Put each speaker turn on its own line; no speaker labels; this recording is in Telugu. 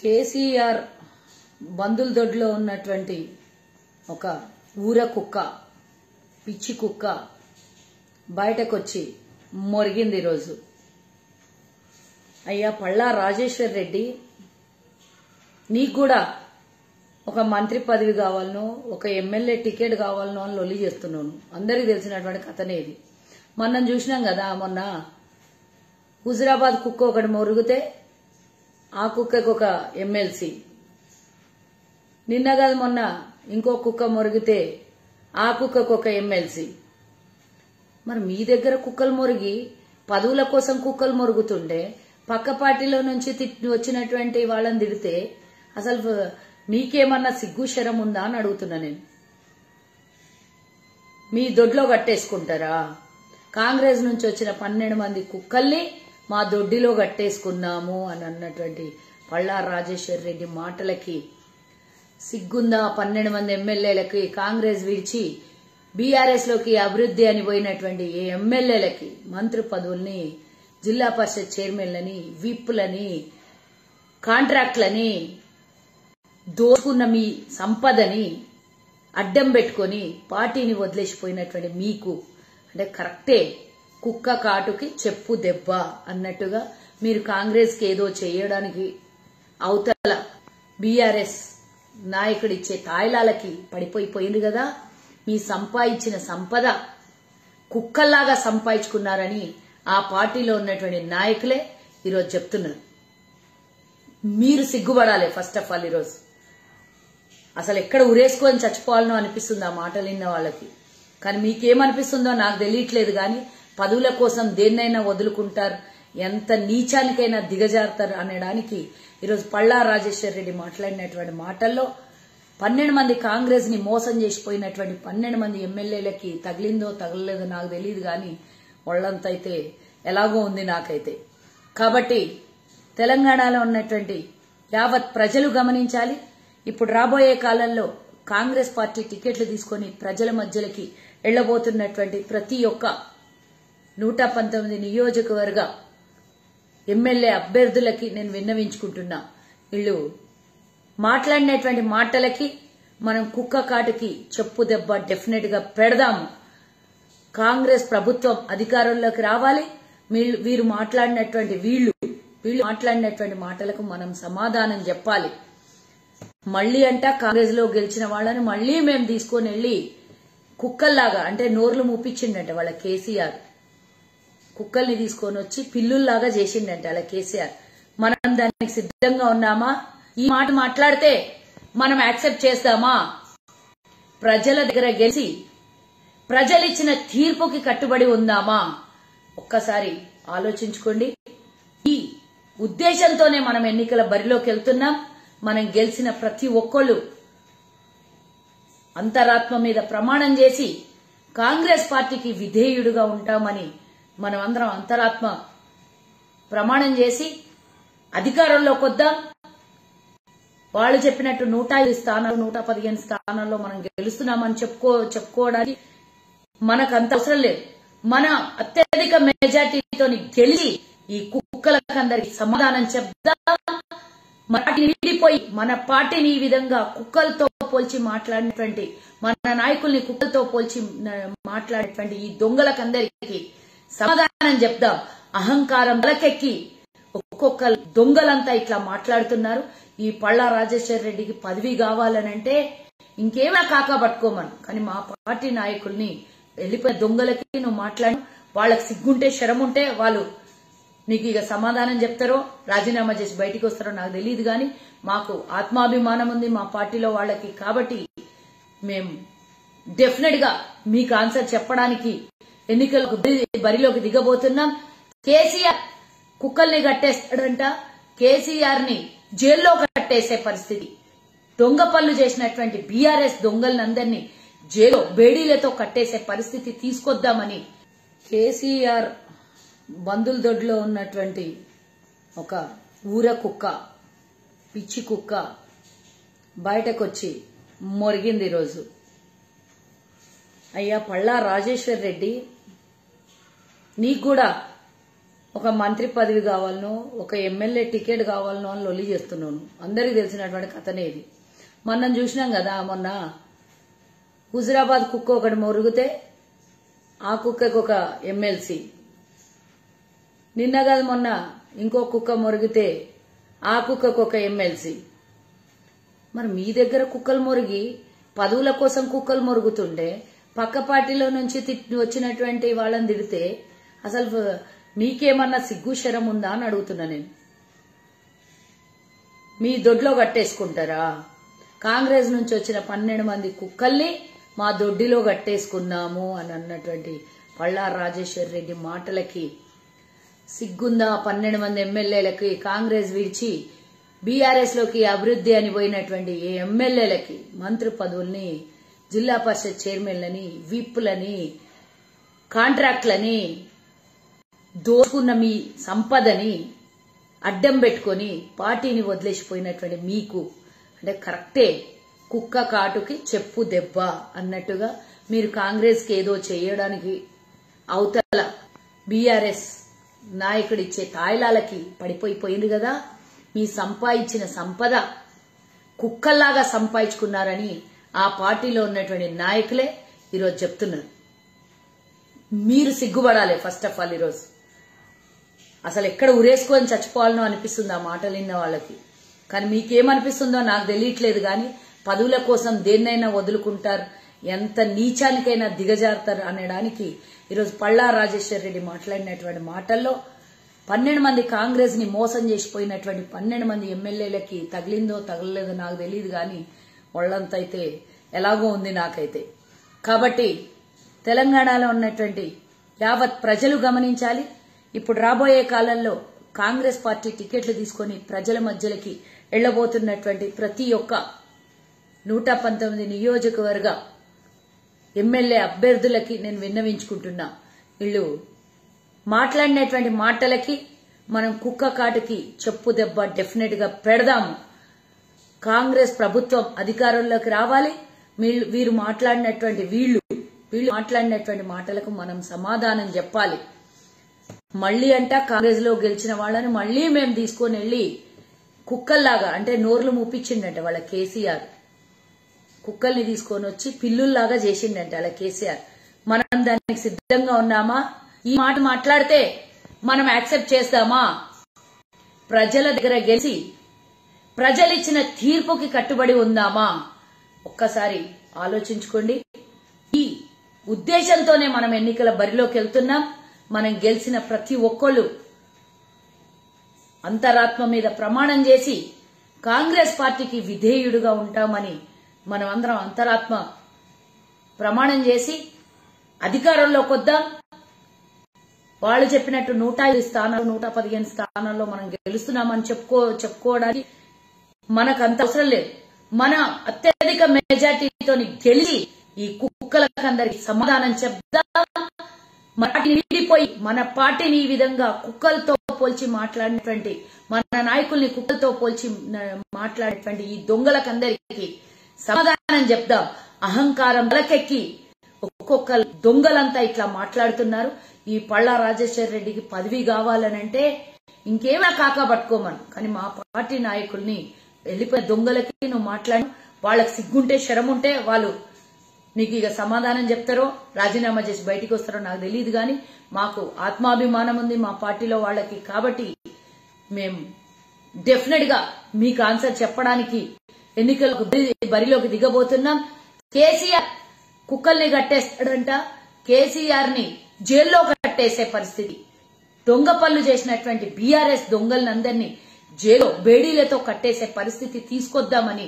కేసీఆర్ బందుల దొడ్లో ఉన్నటువంటి ఒక ఊర కుక్క, పిచ్చి కుక్క బయటకొచ్చి మొరిగింది ఈరోజు. అయ్యా పళ్ళా రాజేశ్వర్ రెడ్డి, నీకు కూడా ఒక మంత్రి పదవి కావాలనో ఒక ఎమ్మెల్యే టికెట్ కావాలనో అని లొల్లి చేస్తున్నాను. అందరికీ తెలిసినటువంటి కథనే ఇది. మనం చూసినాం కదా, మొన్న హుజురాబాద్ కుక్క ఒకటి మొరిగితే ఆ కుక్కకు ఒక ఎమ్మెల్సీ, నిన్న కాదు మొన్న ఇంకో కుక్క మొరిగితే ఆ కుక్కకు ఒక ఎమ్మెల్సీ. మరి మీ దగ్గర కుక్కలు మొరిగి పదవుల కోసం కుక్కలు మొరుగుతుండే పక్క పార్టీలో నుంచి వచ్చినటువంటి వాళ్ళని తిడితే అసలు మీకేమన్నా సిగ్గు శరం ఉందా అని అడుగుతున్నా నేను. మీ దొడ్లో కట్టేసుకుంటారా? కాంగ్రెస్ నుంచి వచ్చిన 12 మంది కుక్కల్ని మా దొడ్డిలో కట్టేసుకున్నాము అని అన్నటువంటి పళ్ళా రాజేశ్వర్ రెడ్డి మాటలకి సిగ్గుందా? 12 మంది ఎమ్మెల్యేలకి కాంగ్రెస్ విడిచి బీఆర్ఎస్ లోకి అభివృద్ధి అని పోయినటువంటి ఎమ్మెల్యేలకి మంత్రి పదవుల్ని, జిల్లా పరిషత్ చైర్మన్లని, విప్లని, కాంట్రాక్ట్లని దోచుకున్న మీ సంపదని అడ్డం పెట్టుకుని పార్టీని వదిలేసిపోయినటువంటి మీకు అంటే కరెక్టే, కుక్క కాటుకి చెప్పు దెబ్బ అన్నట్టుగా మీరు కాంగ్రెస్ కి ఏదో చేయడానికి అవతల బీఆర్ఎస్ నాయకుడిచ్చే తాయిలాలకి పడిపోయిపోయింది కదా. మీ సంపాదించిన సంపద కుక్కల్లాగా సంపాదించుకున్నారని ఆ పార్టీలో ఉన్నటువంటి నాయకులే ఈరోజు చెప్తున్నారు. మీరు సిగ్గుపడాలి ఫస్ట్ ఆఫ్ ఆల్. ఈరోజు అసలు ఎక్కడ ఉరేసుకొని చచ్చిపోవాలనో అనిపిస్తుంది ఆ మాటలు విన్న వాళ్ళకి. కానీ మీకేమనిపిస్తుందో నాకు తెలియట్లేదు. కానీ పదవుల కోసం దేన్నైనా వదులుకుంటారు, ఎంత నీచానికైనా దిగజారుతారు అనడానికి ఈరోజు పళ్ళా రాజేశ్వర్ రెడ్డి మాట్లాడినటువంటి మాటల్లో 12 మంది కాంగ్రెస్ ని మోసం చేసిపోయినటువంటి 12 మంది ఎమ్మెల్యేలకి తగిలిందో తగలలేదో నాకు తెలియదు. కానీ వాళ్ళంతా అయితే ఎలాగో ఉంది నాకైతే. కాబట్టి తెలంగాణలో ఉన్నటువంటి యావత్ ప్రజలు గమనించాలి. ఇప్పుడు రాబోయే కాలంలో కాంగ్రెస్ పార్టీ టికెట్లు తీసుకుని ప్రజల మధ్యలోకి వెళ్లబోతున్నటువంటి ప్రతి ఒక్క 119 నియోజకవర్గ ఎమ్మెల్యే అభ్యర్థులకి నేను విన్నవించుకుంటున్నా. వీళ్ళు మాట్లాడినటువంటి మాటలకి మనం కుక్క కాటుకి చెప్పు దెబ్బ డెఫినెట్ గా పెడదాము. కాంగ్రెస్ ప్రభుత్వం అధికారంలోకి రావాలి. వీరు మాట్లాడినటువంటి వీళ్ళు మాట్లాడినటువంటి మాటలకు మనం సమాధానం చెప్పాలి. మళ్లీ అంట కాంగ్రెస్ లో గెలిచిన వాళ్ళని మళ్లీ మేము తీసుకొని వెళ్లి కుక్కల్లాగా అంటే నోర్లు ముప్పించిండంట వాళ్ళ కేసీఆర్. కుక్కల్ని తీసుకొని వచ్చి పిల్లుల్లాగా చేసిండంట వాళ్ళ కేసీఆర్. మనం దానికి సిద్ధంగా ఉన్నామా? ఈ మాట మాట్లాడితే మనం యాక్సెప్ట్ చేస్తామా? ప్రజల దగ్గర గెలిచి ప్రజలిచ్చిన తీర్పుకి కట్టుబడి ఉందామా? ఒక్కసారి ఆలోచించుకోండి. ఈ ఉద్దేశంతోనే మనం ఎన్నికల బరిలోకి వెళ్తున్నాం. మనం గెలిచిన ప్రతి ఒక్కళ్ళు అంతరాత్మ మీద ప్రమాణం చేసి కాంగ్రెస్ పార్టీకి విధేయుడుగా ఉంటామని మనం అందరం అంతరాత్మ ప్రమాణం చేసి అధికారంలోకి వద్దాం. వాళ్ళు చెప్పినట్టు 105 స్థానాలు 115 స్థానాల్లో మనం గెలుస్తున్నామని చెప్పుకోవడానికి మనకు అంత అవసరం లేదు. మన అత్యధిక మెజార్టీతో గెలిచి ఈ కుక్కలకందరికి సమాధానం చెప్దాం. విడిపోయి మన పార్టీని ఈ విధంగా కుక్కలతో పోల్చి మాట్లాడినటువంటి, మన నాయకుల్ని కుక్కలతో పోల్చి మాట్లాడేటువంటి ఈ దొంగలకందరికి సమాధానం చెప్దాం. అహంకారం బలకెక్కి ఒక్కొక్క దొంగలంతా ఇట్లా మాట్లాడుతున్నారు. ఈ పళ్ళా రాజేశ్వర్ రెడ్డికి పదవి కావాలనంటే ఇంకేమైనా కాకా పట్టుకోమను. కానీ మా పార్టీ నాయకుల్ని వెళ్లిపోయిన దొంగలకి నువ్వు మాట్లాడి వాళ్ళకి సిగ్గుంటే శరముంటే వాళ్ళు నీకు ఇక సమాధానం చెప్తారో రాజీనామా చేసి బయటికి వస్తారో నాకు తెలియదు. కానీ మాకు ఆత్మాభిమానం ఉంది మా పార్టీలో వాళ్ళకి. కాబట్టి మేము డెఫినెట్ గా మీకు ఆన్సర్ చెప్పడానికి ఎన్నికలకు బరిలోకి దిగబోతున్నాం. కేసీఆర్ కుక్కల్ని కట్టేస్తాడంట. కేసీఆర్ ని జైల్లో కట్టేసే పరిస్థితి, దొంగ పనులు చేసినటువంటి బీఆర్ఎస్ దొంగలందరినీ జైల్లో బేడీలతో కట్టేసే పరిస్థితి తీసుకొద్దామని కేసీఆర్ బందుల దొడ్లో ఉన్నటువంటి ఒక ఊర కుక్క, పిచ్చి కుక్క బయటకొచ్చి మొరిగింది ఈరోజు. అయ్యా పళ్ళా రాజేశ్వర్ రెడ్డి, నీకు కూడా ఒక మంత్రి పదవి కావాలనో ఒక ఎమ్మెల్యే టికెట్ కావాలనో అని లొల్లి చేస్తున్నాను. అందరికీ తెలిసినటువంటి కథనే ఇది. మొన్న చూసినాం కదా, మొన్న హుజురాబాద్ కుక్క ఒకటి మొరిగితే ఆ కుక్కకు ఒక ఎమ్మెల్సీ, నిన్న కాదు మొన్న ఇంకో కుక్క మొరిగితే ఆ కుక్కకు ఒక ఎమ్మెల్సీ. మరి మీ దగ్గర కుక్కలు మొరిగి పదవుల కోసం కుక్కలు మొరుగుతుంటే పక్క పార్టీలో నుంచి వచ్చినటువంటి వాళ్ళని తిడితే అసలు మీకేమన్నా సిగ్గు శరం ఉందా అని అడుగుతున్నా నేను. మీ దొడ్లో కట్టేసుకుంటారా? కాంగ్రెస్ నుంచి వచ్చిన 12 మంది కుక్కల్ని మా దొడ్డిలో కట్టేసుకున్నాము అని అన్నటువంటి పళ్ళా రాజేశ్వర్ రెడ్డి మాటలకి సిగ్గుందా? 12 మంది ఎమ్మెల్యేలకి కాంగ్రెస్ విడిచి బీఆర్ఎస్ లోకి అభివృద్ధి అని పోయినటువంటి ఎమ్మెల్యేలకి మంత్రి పదవుల్ని, జిల్లా పరిషత్ చైర్మన్లని, విప్లని, కాంట్రాక్ట్లని దోచుకున్న మీ సంపదని అడ్డం పెట్టుకుని పార్టీని వదిలేసిపోయినటువంటి మీకు అంటే కరెక్టే, కుక్క కాటుకి చెప్పు దెబ్బ అన్నట్టుగా మీరు కాంగ్రెస్ కి ఏదో చేయడానికి అవతల బీఆర్ఎస్ నాయకుడిచ్చే తాయిలాలకి పడిపోయింది కదా. మీ సంపాదించిన సంపద కుక్కల్లాగా సంపాదించుకున్నారని ఆ పార్టీలో ఉన్నటువంటి నాయకులే ఈరోజు చెప్తున్నారు. మీరు సిగ్గుపడాలి ఫస్ట్ ఆఫ్ ఆల్. ఈరోజు అసలు ఎక్కడ ఉరేసుకొని చచ్చిపోవాలనో అనిపిస్తుంది ఆ మాటలు విన్న వాళ్ళకి. కానీ మీకేమనిపిస్తుందో నాకు తెలియట్లేదు. కానీ పదవుల కోసం దేన్నైనా వదులుకుంటారు, ఎంత నీచానికైనా దిగజారుతారు అనడానికి ఈరోజు పళ్ళా రాజేశ్వర్ రెడ్డి మాట్లాడినటువంటి మాటల్లో 12 మంది కాంగ్రెస్ ని మోసం చేసిపోయినటువంటి 12 మంది ఎమ్మెల్యేలకి తగిలిందో తగలలేదో నాకు తెలియదు. కానీ వాళ్ళంతా అయితే ఎలాగో ఉంది నాకైతే. కాబట్టి తెలంగాణలో ఉన్నటువంటి యావత్ ప్రజలు గమనించాలి. ఇప్పుడు రాబోయే కాలంలో కాంగ్రెస్ పార్టీ టికెట్లు తీసుకుని ప్రజల మధ్యలోకి వెళ్లబోతున్నటువంటి ప్రతి ఒక్క 119 నియోజకవర్గ ఎమ్మెల్యే అభ్యర్థులకి నేను విన్నవించుకుంటున్నా. వీళ్ళు మాట్లాడినటువంటి మాటలకి మనం కుక్క కాటుకి చెప్పు దెబ్బ డెఫినెట్ గా పెడదాము. కాంగ్రెస్ ప్రభుత్వం అధికారంలోకి రావాలి. వీరు మాట్లాడినటువంటి వీళ్ళు మాట్లాడినటువంటి మాటలకు మనం సమాధానం చెప్పాలి. మళ్లీ అంట కాంగ్రెస్ లో గెలిచిన వాళ్ళని మళ్లీ మేము తీసుకొని వెళ్లి కుక్కల్లాగా అంటే నోర్లు ముప్పించిండంట వాళ్ళ కేసీఆర్. కుక్కల్ని తీసుకొని వచ్చి పిల్లుల్లాగా చేసిండంట వాళ్ళ కేసీఆర్. మనం దానికి సిద్ధంగా ఉన్నామా? ఈ మాట మాట్లాడితే మనం యాక్సెప్ట్ చేస్తామా? ప్రజల దగ్గర గెలిచి ప్రజలిచ్చిన తీర్పుకి కట్టుబడి ఉందామా? ఒక్కసారి ఆలోచించుకోండి. ఈ ఉద్దేశంతోనే మనం ఎన్నికల బరిలోకి వెళ్తున్నాం. మనం గెలిచిన ప్రతి ఒక్కళ్ళు అంతరాత్మ మీద ప్రమాణం చేసి కాంగ్రెస్ పార్టీకి విధేయుడుగా ఉంటామని మనం అందరం అంతరాత్మ ప్రమాణం చేసి అధికారంలోకి వద్దాం. వాళ్ళు చెప్పినట్టు 105 స్థానాలు 115 స్థానాల్లో మనం గెలుస్తున్నామని చెప్పుకోవడానికి మనకు అంత అవసరం లేదు. మన అత్యధిక మెజార్టీతో గెలిచి ఈ కుక్కలకందరికి సమాధానం చెప్దాం. మన పార్టీని ఈ విధంగా కుక్కలతో పోల్చి మాట్లాడినటువంటి, మన నాయకుల్ని కుక్కలతో పోల్చి మాట్లాడేటువంటి ఈ దొంగలకందరికి సమాధానం చెప్దాం. అహంకారం తలకెక్కి ఒక్కొక్క దొంగలంతా ఇట్లా మాట్లాడుతున్నారు. ఈ పళ్ళా రాజేశ్వర్ రెడ్డికి పదవి కావాలనంటే ఇంకేమైనా కాకా పట్టుకోమను. కానీ మా పార్టీ నాయకుల్ని వెళ్లిపోయిన దొంగలకి నువ్వు మాట్లాడు. వాళ్ళకి సిగ్గుంటే శరముంటే వాళ్ళు నీకు ఇక సమాధానం చెప్తారో రాజీనామా చేసి బయటికి వస్తారో నాకు తెలియదు. కానీ మాకు ఆత్మాభిమానం ఉంది మా పార్టీలో వాళ్ళకి. కాబట్టి మేము డెఫినెట్ గా మీకు ఆన్సర్ చెప్పడానికి ఎన్నికలకు బరిలోకి దిగబోతున్నాం. కేసీఆర్ కుక్కల్ని కట్టేస్తాడంట. కేసీఆర్ ని జైల్లో కట్టేసే పరిస్థితి, దొంగ పనులు చేసినటువంటి బీఆర్ఎస్ దొంగలందరినీ జైల్లో బేడీలతో కట్టేసే పరిస్థితి తీసుకొద్దామని